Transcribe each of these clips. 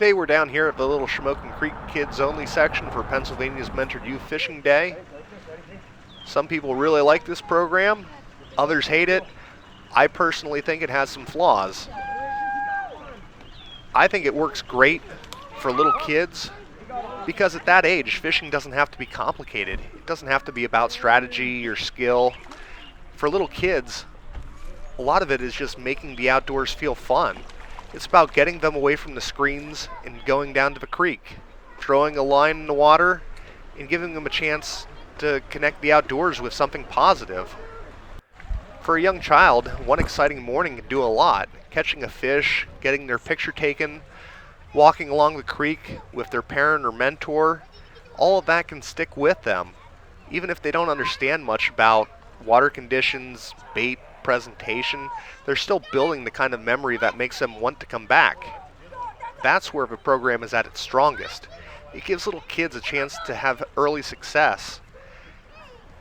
Today we're down here at the Little Shamokin Creek Kids Only section for Pennsylvania's Mentored Youth Fishing Day. Some people really like this program, others hate it. I personally think it has some flaws. I think it works great for little kids because at that age, fishing doesn't have to be complicated. It doesn't have to be about strategy or skill. For little kids, a lot of it is just making the outdoors feel fun. It's about getting them away from the screens and going down to the creek, throwing a line in the water, and giving them a chance to connect the outdoors with something positive. For a young child, one exciting morning can do a lot. Catching a fish, getting their picture taken, walking along the creek with their parent or mentor, all of that can stick with them. Even if they don't understand much about water conditions, bait, presentation, they're still building the kind of memory that makes them want to come back. That's where the program is at its strongest. It gives little kids a chance to have early success.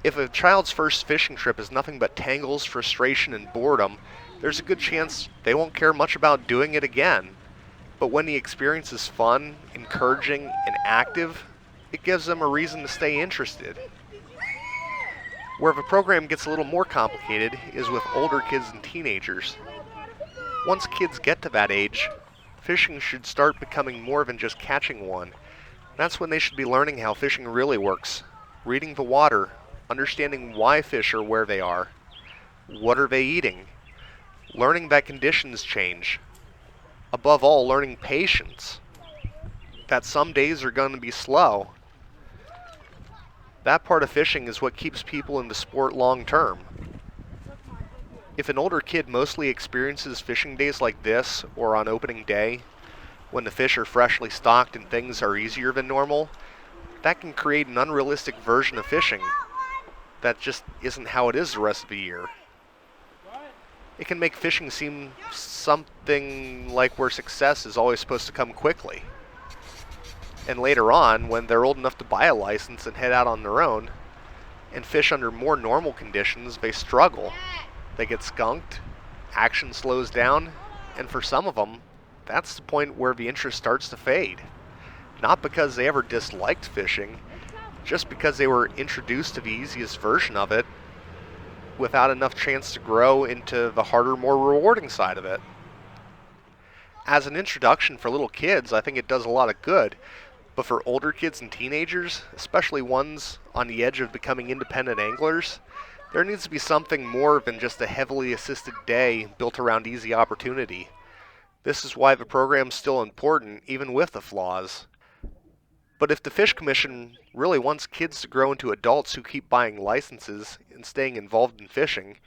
If a child's first fishing trip is nothing but tangles, frustration, and boredom, there's a good chance they won't care much about doing it again. But when the experience is fun, encouraging, and active, it gives them a reason to stay interested. Where the program gets a little more complicated is with older kids and teenagers. Once kids get to that age, fishing should start becoming more than just catching one. That's when they should be learning how fishing really works, reading the water, understanding why fish are where they are, what are they eating, learning that conditions change, above all learning patience, that some days are going to be slow. That part of fishing is what keeps people in the sport long term. If an older kid mostly experiences fishing days like this or on opening day, when the fish are freshly stocked and things are easier than normal, that can create an unrealistic version of fishing that just isn't how it is the rest of the year. It can make fishing seem something like where success is always supposed to come quickly. And later on, when they're old enough to buy a license and head out on their own, and fish under more normal conditions, they struggle. They get skunked, action slows down, and for some of them, that's the point where the interest starts to fade. Not because they ever disliked fishing, just because they were introduced to the easiest version of it without enough chance to grow into the harder, more rewarding side of it. As an introduction for little kids, I think it does a lot of good. But for older kids and teenagers, especially ones on the edge of becoming independent anglers, there needs to be something more than just a heavily assisted day built around easy opportunity. This is why the program's still important, even with the flaws. But if the Fish Commission really wants kids to grow into adults who keep buying licenses and staying involved in fishing,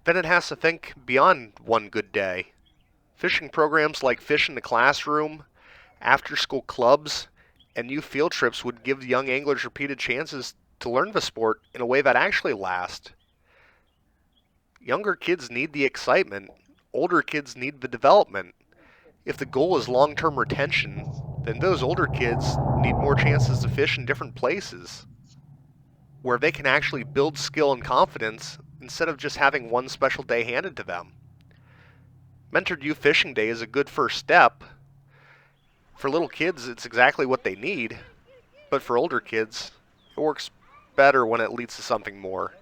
then it has to think beyond one good day. Fishing programs like Fish in the Classroom, after-school clubs, and youth field trips would give young anglers repeated chances to learn the sport in a way that actually lasts. Younger kids need the excitement. Older kids need the development. If the goal is long-term retention, then those older kids need more chances to fish in different places, where they can actually build skill and confidence instead of just having one special day handed to them. Mentored Youth Fishing Day is a good first step. For little kids, it's exactly what they need, but for older kids, it works better when it leads to something more.